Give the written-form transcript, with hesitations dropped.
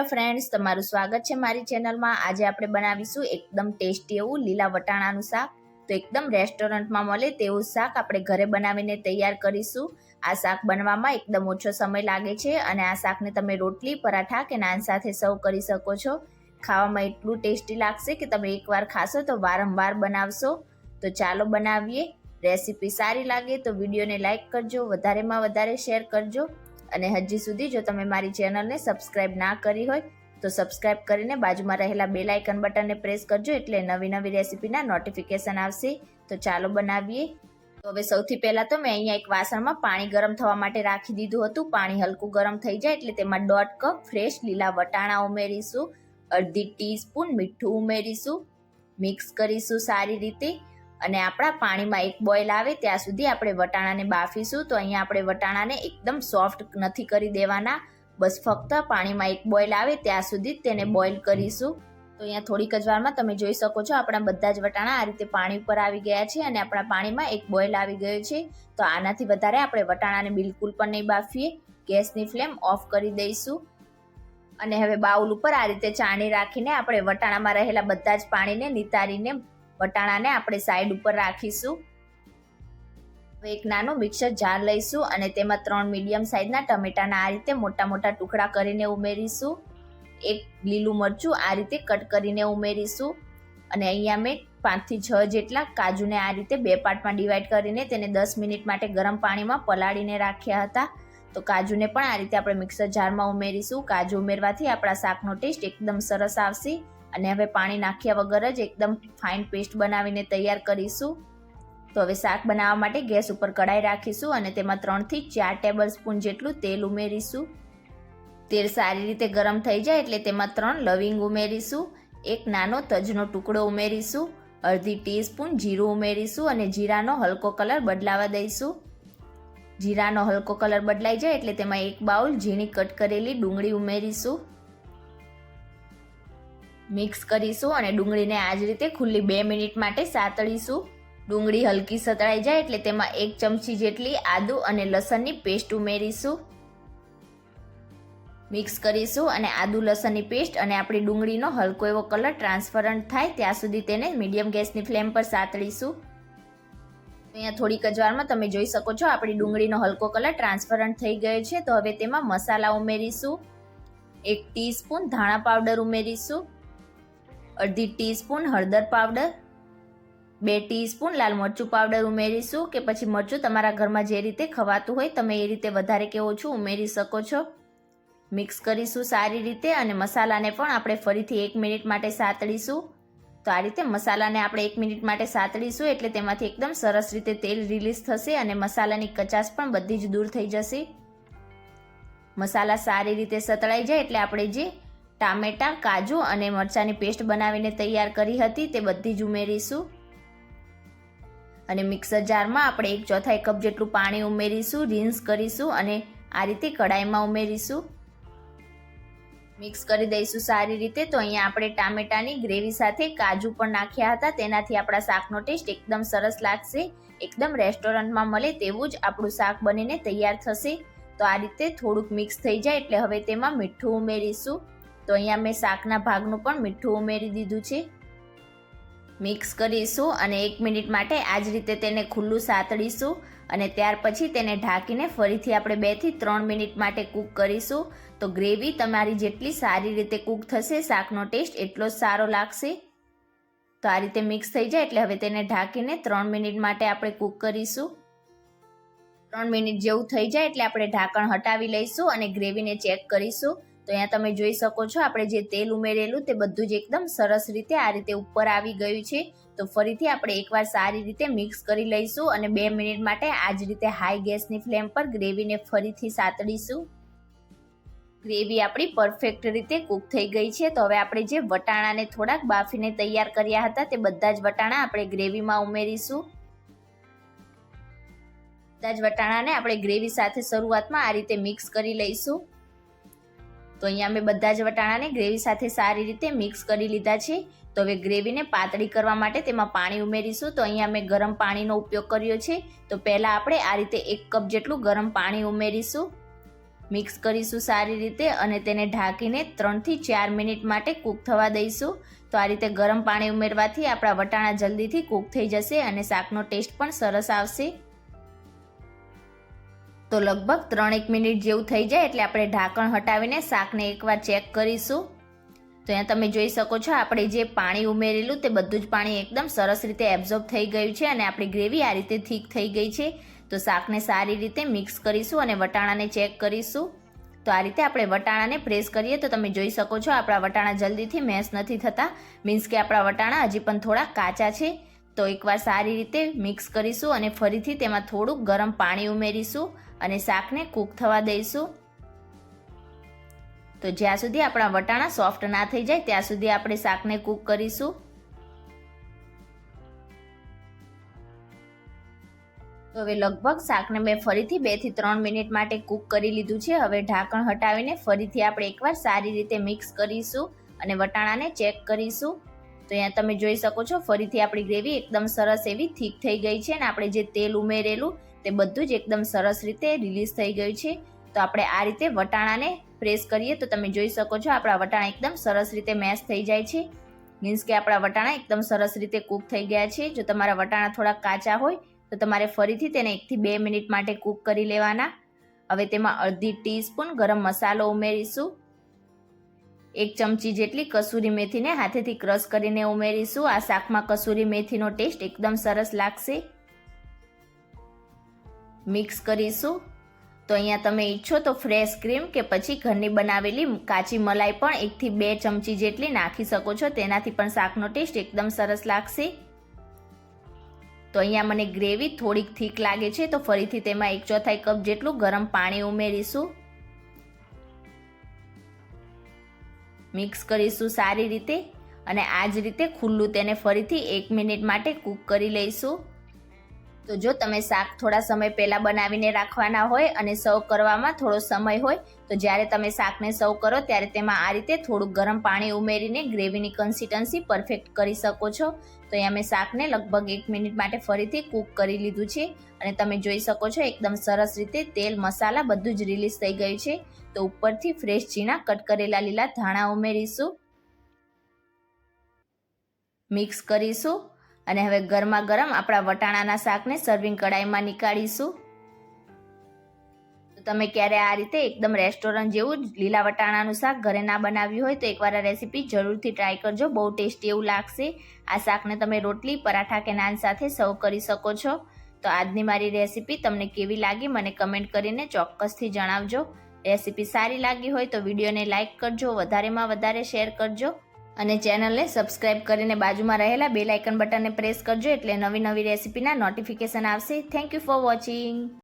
Friends, તમારું સ્વાગત છે મારી ચેનલમાં। આજે આપણે બનાવીશું એકદમ ટેસ્ટી એવું લીલા વટાણાનું શાક। તો એકદમ રેસ્ટોરન્ટમાં મળે તેવું શાક આપણે ઘરે બનાવીને તૈયાર કરીશું। આ શાક બનવામાં એકદમ ઓછો સમય લાગે છે અને આ શાકને તમે રોટલી, પરાઠા કે નાન સાથે સર્વ કરી શકો છો। ખાવામાં એટલું ટેસ્ટી લાગશે કે તમે એકવાર ખાશો તો વારંવાર બનાવશો। તો ચાલો બનાવીએ। રેસીપી સારી લાગે તો વિડીયોને લાઇક કરજો, વધારેમાં વધારે શેર કરજો અને હજી સુધી જો તમે મારી ચેનલને સબસ્ક્રાઇબ ના કરી હોય તો સબસ્ક્રાઇબ કરીને બાજુમાં રહેલા બેલ આઇકન બટનને પ્રેસ કરજો, એટલે નવી નવી રેસીપીના નોટિફિકેશન આવશે। તો ચાલો બનાવીએ। તો હવે સૌથી પહેલાં તો મેં અહીંયા એક વાસણમાં પાણી ગરમ થવા માટે રાખી દીધું હતું। પાણી હલકું ગરમ થઈ જાય એટલે તેમાં 1.5 કપ ફ્રેશ લીલા વટાણા ઉમેરીશું, અડધી ટીસ્પૂન મીઠું ઉમેરીશું, મિક્સ કરીશું સારી રીતે અને આપણા પાણીમાં એક બોઇલ આવે ત્યાં સુધી આપણે વટાણાને બાફીશું। તો અહીંયા આપણે વટાણાને એકદમ સોફ્ટ નથી કરી દેવાના, બસ ફક્ત પાણીમાં એક બોઇલ આવે ત્યાં સુધી જ તેને બોઇલ કરીશું। તો અહીંયા થોડીક જ વારમાં તમે જોઈ શકો છો આપણા બધા જ વટાણા આ રીતે પાણી ઉપર આવી ગયા છે અને આપણા પાણીમાં એક બોઇલ આવી ગયો છે। તો આનાથી વધારે આપણે વટાણાને બિલકુલ પણ નહીં બાફીએ, ગેસની ફ્લેમ ઓફ કરી દઈશું અને હવે બાઉલ ઉપર આ રીતે ચાણી રાખીને આપણે વટાણામાં રહેલા બધા જ પાણીને નિતારીને વટાણાને આપણે સાઈડ ઉપર રાખીશું। હવે એક નાનો મિક્સર જાર લઈશું અને તેમાં 3 મીડિયમ સાઇઝના ટમેટાના આ રીતે મોટા મોટા ટુકડા કરીને ઉમેરીશું। એક લીલું મરચું આ રીતે કટ કરીને ઉમેરીશું અને અહીંયા મેં 5 થી 6 જેટલા કાજુને આ રીતે 2 પાર્ટમાં ડિવાઈડ કરીને તેને 10 મિનિટ માટે ગરમ પાણીમાં પલાળીને રાખ્યા હતા। તો કાજુને પણ આ રીતે આપણે મિક્સર જારમાં ઉમેરીશું। કાજુ ઉમેરવાથી આપણા શાકનો ટેસ્ટ એકદમ સરસ આવશે અને હવે પાણી નાખ્યા વગર જ એકદમ ફાઇન પેસ્ટ બનાવીને તૈયાર કરીશું। તો હવે શાક બનાવવા માટે ગેસ ઉપર કઢાઈ રાખીશું અને તેમાં 3 થી 4 ટેબલ સ્પૂન જેટલું તેલ ઉમેરીશું। તેલ સારી રીતે ગરમ થઈ જાય એટલે તેમાં 3 લવિંગ ઉમેરીશું, એક નાનો તજનો ટુકડો ઉમેરીશું, અડધી ટીસ્પૂન જીરું ઉમેરીશું અને જીરાનો હલકો કલર બદલાવા દઈશું। જીરાનો હલકો કલર બદલાઈ જાય એટલે તેમાં એક બાઉલ ઝીણી કટ કરેલી ડુંગળી ઉમેરીશું, મિક્સ કરીશું અને ડુંગળીને આ જ રીતે ખુલ્લી 2 મિનિટ માટે સાતળીશું। ડુંગળી હલકી સતળાઈ જાય એટલે તેમાં 1 ચમચી જેટલી આદુ અને લસણની પેસ્ટ ઉમેરીશું, મિક્સ કરીશું અને આદુ લસણની પેસ્ટ અને આપણી ડુંગળીનો હલકો એવો કલર ટ્રાન્સપરન્ટ થાય ત્યાં સુધી તેને મીડિયમ ગેસની ફ્લેમ પર સાતળીશું। અહીંયા થોડીક જ વારમાં તમે જોઈ શકો છો આપણી ડુંગળીનો હલકો કલર ટ્રાન્સપરન્ટ થઈ ગયો છે। તો હવે તેમાં મસાલા ઉમેરીશું, 1 ટીસ્પૂન ધાણા પાવડર ઉમેરીશું, અડધી ટીસ્પૂન હળદર પાવડર, 2 ટીસ્પૂન લાલ મરચું પાવડર ઉમેરીશું કે પછી મરચું તમારા ઘરમાં જે રીતે ખવાતું હોય તમે એ રીતે વધારે કે ઓછું ઉમેરી શકો છો। મિક્સ કરીશું સારી રીતે અને મસાલાને પણ આપણે ફરીથી 1 મિનિટ માટે સાતળીશું। તો આ રીતે મસાલાને આપણે 1 મિનિટ માટે સાતળીશું એટલે તેમાંથી એકદમ સરસ રીતે તેલ રિલીઝ થશે અને મસાલાની કચાશ પણ બધી જ દૂર થઈ જશે। મસાલા સારી રીતે સતળાઈ જાય એટલે આપણે જે ટામેટા, કાજુ અને મરચાંની પેસ્ટ બનાવીને તૈયાર કરી હતી તે બધી જ ઉમેરીશું અને મિક્સર જારમાં આપણે 1/4 કપ જેટલું પાણી ઉમેરીશું, રિન્સ કરીશું અને આ રીતે કઢાઈમાં ઉમેરીશું, મિક્સ કરી દઈશું સારી રીતે। તો અહીંયા આપણે ટામેટાની ગ્રેવી સાથે કાજુ પણ નાખ્યા હતા, તેનાથી આપણા શાકનો ટેસ્ટ એકદમ સરસ લાગશે, એકદમ રેસ્ટોરન્ટમાં મળે તેવું જ આપણું શાક બનીને તૈયાર થશે। તો આ રીતે થોડુંક મિક્સ થઈ જાય એટલે હવે તેમાં મીઠું ઉમેરીશું। તો અહીંયા મેં શાકના ભાગનું પણ મીઠું ઉમેરી દીધું છે, મિક્સ કરીશું અને 1 મિનિટ માટે આ જ રીતે તેને ખુલ્લું સાતળીશું અને ત્યાર પછી તેને ઢાંકીને ફરીથી આપણે 2 થી 3 મિનિટ માટે કૂક કરીશું। તો ગ્રેવી તમારી જેટલી સારી રીતે કૂક થશે શાકનો ટેસ્ટ એટલો જ સારો લાગશે। તો આ રીતે મિક્સ થઈ જાય એટલે હવે તેને ઢાંકીને 3 મિનિટ માટે આપણે કૂક કરીશું। 3 મિનિટ જેવું થઈ જાય એટલે આપણે ઢાંકણ હટાવી લઈશું અને ગ્રેવીને ચેક કરીશું। તો અહીંયા તમે જોઈ શકો છો આપણે જે તેલ ઉમેરેલું તે બધું જ એકદમ સરસ રીતે આ રીતે ઉપર આવી ગયું છે। તો ફરીથી આપણે એકવાર સારી રીતે મિક્સ કરી લઈશું અને 2 મિનિટ માટે આ જ રીતે હાઈ ગેસની ફ્લેમ પર ગ્રેવીને ફરીથી સાતળીશું। ગ્રેવી આપણી પરફેક્ટ રીતે કૂક થઈ ગઈ છે। તો હવે આપણે જે વટાણાને થોડાક બાફીને તૈયાર કર્યા હતા તે બધા જ વટાણા આપણે ગ્રેવીમાં ઉમેરીશું। બધા જ વટાણાને આપણે ગ્રેવી સાથે શરૂઆતમાં આ રીતે મિક્સ કરી લઈશું। તો અહીંયા મેં બધા જ વટાણાને ગ્રેવી સાથે સારી રીતે મિક્સ કરી લીધા છે। તો હવે ગ્રેવીને પાતળી કરવા માટે તેમાં પાણી ઉમેરીશું। તો અહીંયા મેં ગરમ પાણીનો ઉપયોગ કર્યો છે। તો પહેલાં આપણે આ રીતે 1 કપ જેટલું ગરમ પાણી ઉમેરીશું મિક્સ કરીશું સારી રીતે અને તેને ઢાંકીને 3 થી 4 મિનિટ માટે કૂક થવા દઈશું. તો આ રીતે ગરમ પાણી ઉમેરવાથી આપણા વટાણા જલ્દીથી કૂક થઈ જશે અને શાકનો ટેસ્ટ પણ સરસ આવશે. તો લગભગ 3-1 મિનિટ જેવું થઈ જાય એટલે આપણે ઢાંકણ હટાવીને શાકને એકવાર ચેક કરીશું. તો અહીંયા તમે જોઈ શકો છો આપણે જે પાણી ઉમેરેલું તે બધું જ પાણી એકદમ સરસ રીતે એબ્ઝોર્બ થઈ ગયું છે અને આપણી ગ્રેવી આ રીતે થીક થઈ ગઈ છે. તો શાકને સારી રીતે મિક્સ કરીશું અને વટાણાને ચેક કરીશું. તો આ રીતે આપણે વટાણાને પ્રેસ કરીએ તો તમે જોઈ શકો છો આપણા વટાણા જલ્દીથી મેશ નથી થતા, મીન્સ કે આપણા વટાણા હજી પણ થોડા કાચા છે. તો એકવાર સારી રીતે મિક્સ કરીશું અને ફરીથી તેમાં થોડુંક ગરમ પાણી ઉમેરીશું અને શાકને કૂક થવા દઈશું. તો જ્યાં સુધી આપણા વટાણા સોફ્ટ ના થઈ જાય ત્યાં સુધી આપણે શાકને કૂક કરીશું. તો હવે લગભગ શાકને મેં ફરીથી 2 થી 3 મિનિટ માટે કૂક કરી લીધું છે. હવે ઢાંકણ હટાવીને ફરીથી આપણે એકવાર સારી રીતે મિક્સ કરીશું અને વટાણાને ચેક કરીશું. તો અહીંયા તમે જોઈ શકો છો ફરીથી આપણી ગ્રેવી એકદમ સરસ એવી થીક થઈ ગઈ છે અને આપણે જે તેલ ઉમેરેલું તે બધું જ એકદમ સરસ રીતે રિલીઝ થઈ ગયું છે. તો આપણે આ રીતે વટાણાને પ્રેસ કરીએ તો તમે જોઈ શકો છો આપણા વટાણા એકદમ સરસ રીતે મેશ થઈ જાય છે, મીન્સ કે આપણા વટાણા એકદમ સરસ રીતે કૂક થઈ ગયા છે. જો તમારા વટાણા થોડા કાચા હોય તો તમારે ફરીથી તેને 1 થી 2 મિનિટ માટે કૂક કરી લેવાના. હવે તેમાં અડધી ટીસ્પૂન ગરમ મસાલો ઉમેરીશું. 1 ચમચી જેટલી કસૂરી મેથીને હાથેથી ક્રશ કરીને ઉમેરીશું. આ શાકમાં કસૂરી મેથીનો ટેસ્ટ એકદમ સરસ લાગશે. મિક્સ કરીશું. તો અહીંયા તમે ઈચ્છો તો ફ્રેશ ક્રીમ કે પછી ઘરની બનાવેલી કાચી મલાઈ પણ 1 થી 2 ચમચી જેટલી નાખી શકો છો, તેનાથી પણ શાકનો ટેસ્ટ એકદમ સરસ લાગશે. તો અહીંયા મને ગ્રેવી થોડીક થીક લાગે છે તો ફરીથી તેમાં 1/4 કપ જેટલું ગરમ પાણી ઉમેરીશું. મિક્સ કરીશું સારી રીતે અને આ જ રીતે ખુલ્લું તેને ફરીથી 1 મિનિટ માટે કૂક કરી લઈશું. તો જો તમે શાક થોડા સમય પહેલાં બનાવીને રાખવાના હોય અને સર્વ કરવામાં થોડો સમય હોય તો જ્યારે તમે શાકને સર્વ કરો ત્યારે તેમાં આ રીતે થોડું ગરમ પાણી ઉમેરીને ગ્રેવીની કન્સિસ્ટન્સી પરફેક્ટ કરી શકો છો. તો અહીંયા મેં શાકને લગભગ 1 મિનિટ માટે ફરીથી કૂક કરી લીધું છે અને તમે જોઈ શકો છો એકદમ સરસ રીતે તેલ મસાલા બધું જ રિલીઝ થઈ ગયું છે. તો ઉપરથી ફ્રેશ ઝીણા કટ કરેલા લીલા ધાણા ઉમેરીશું. મિક્સ કરીશું અને હવે ગરમા ગરમ આપણા વટાણાના શાકને સર્વિંગ કડાઈમાં નીકાળીશું. તો તમે ક્યારે આ રીતે એકદમ રેસ્ટોરન્ટ જેવું લીલા વટાણાનું શાક ઘરે ના બનાવ્યું હોય તો એકવાર આ રેસીપી જરૂરથી ટ્રાય કરજો, બહુ ટેસ્ટી એવું લાગશે. આ શાકને તમે રોટલી, પરાઠા કે નાન સાથે સર્વ કરી શકો છો. તો આજની મારી રેસીપી તમને કેવી લાગી મને કમેન્ટ કરીને ચોક્કસથી જણાવજો. રેસીપી સારી લાગી હોય તો વિડીયોને લાઇક કરજો, વધારેમાં વધારે શેર કરજો અને ચેનલને સબસ્ક્રાઇબ કરીને બાજુમાં રહેલા બેલ આઇકન બટનને પ્રેસ કરજો એટલે નવી રેસીપીના નોટિફિકેશન આવશે. Thank you for watching.